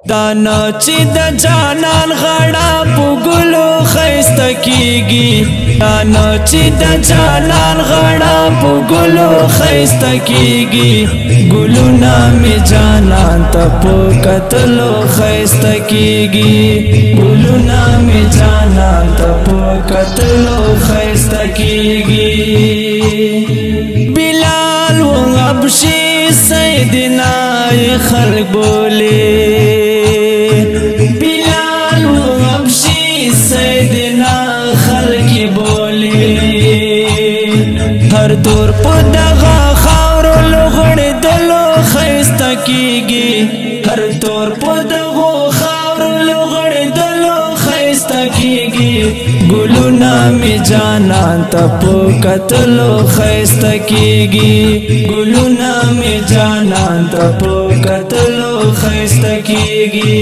دانا چې د جانان غړا په ګلو خیسته کیږي دانا چې د جانان غړا په ګلو خیسته کیږي ګلونه می جانان ته په کتلو خیسته کیږي ګلونه می جانان ته په کتلو خیسته کیږي بلال و ابشي سیدنا خلق بولے بلال و ابشی سیدنا خلق بولے ہر دور پا دغا خاورو لغڑ دلو خیستا کیگی ہر دور پا دغا خاورو لغڑ دلو خیستا کیگی گلونا می جانان تا پو کتلو خیستا کیگی گلونا می جانان تا پو کتلو خیستا کیگی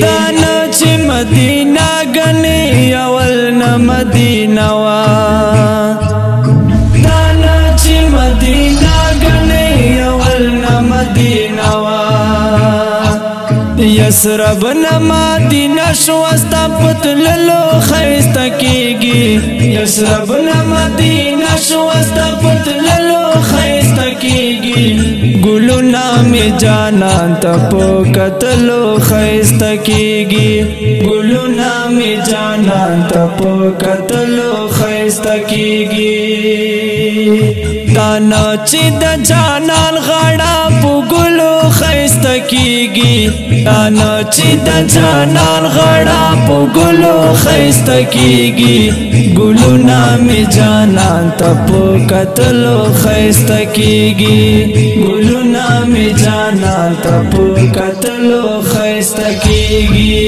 دانا چی مدینہ گنی اول نا مدینہ وا دانا چی مدینہ گنی اول نا مدینہ وا یسرب نا مدینہ شوستا پتللو خیستا کیگی یسرب نا مدینہ شوستا پتللو خیستا کیگی گلونا می جانان تا پو کتلو خیستا کیگی گلونا می جانان تا پو کتلو خیستا کیگی دانا چی د جانان غړا په ګلو خیسته کیږي دانا چې د جانان غړا په ګلو خیسته کیږي ګلونا می جانان ته په کتلو خیسته کیږي ګلونا می جانان ته په کتلو خیسته کیږي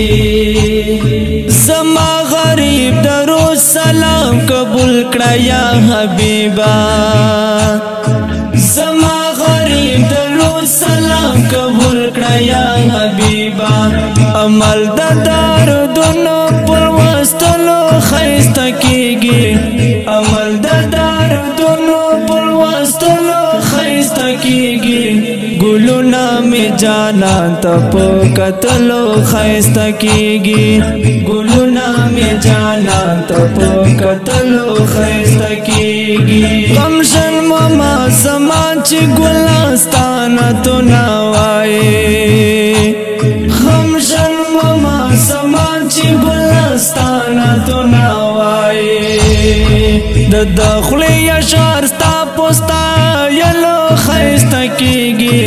زما غریب درو سلام قبول کړه یا حبیبا زما غریب درو سلام قبول کړه یا حبیبا عمل د دردونو پر وستلو خیسته کیږي عمل د دردونو پر وستلو خیسته کیږي ګلونا می جانان ته په کتلو خیسته کیږي ګلونا می جانان ته په کتلو خیسته کیږي غمشن ماما زمان چې ګلستان تو نا وای غمشن ماما زمان چې ګلستان تو نا وای د دخلي اشعار ستا پوستا یلو خیسته کیږي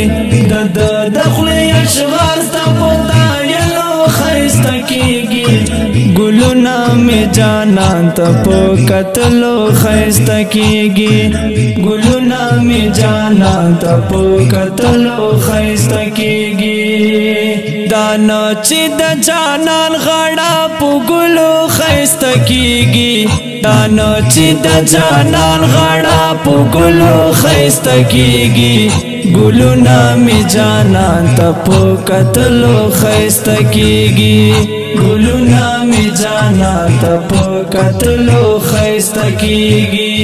د دخلي اشعار ستا پوستا یلو خیسته کیږي ګلونا می جانان ته په کتلو خیسته کیږي ګلونا می جانان ته په کتلو خیسته کیږي دانا چې د جانان غړا په ګلو خیسته کیږي دانا چې د جانان غړا په ګلو خیسته کیږي ګلونا می جانان ته په کتلو خیسته کیږي ګلونا می جانان ته په کتلو خیسته کیږي